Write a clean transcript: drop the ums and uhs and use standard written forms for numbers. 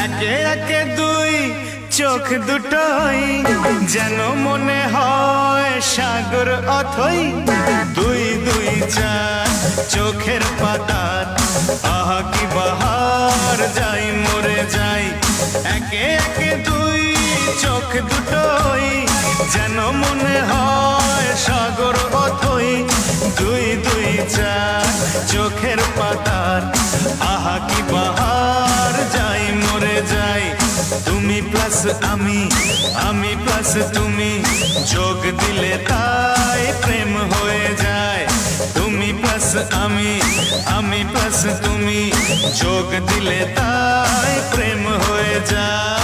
একে একে দুই চোখ দুটোই যেন মনে হয় সাগর অথই। দুই দুই চার চোখের পাতার আহা কি বাহার, যাই মরে যাই। একে একে দুই চোখ দুটোই যেন মনে হয় সাগর অথই। দুই দুই চার চোখের পাতার আহা কি বাহার, যাই মরে যাই। তুমি প্লাস আমি, আমি প্লাস তুমি, যোগ দিলে তাই প্রেম হয়ে যায়। তুমি প্লাস আমি, আমি প্লাস তুমি, যোগ দিলে তাই প্রেম হয়ে যায়।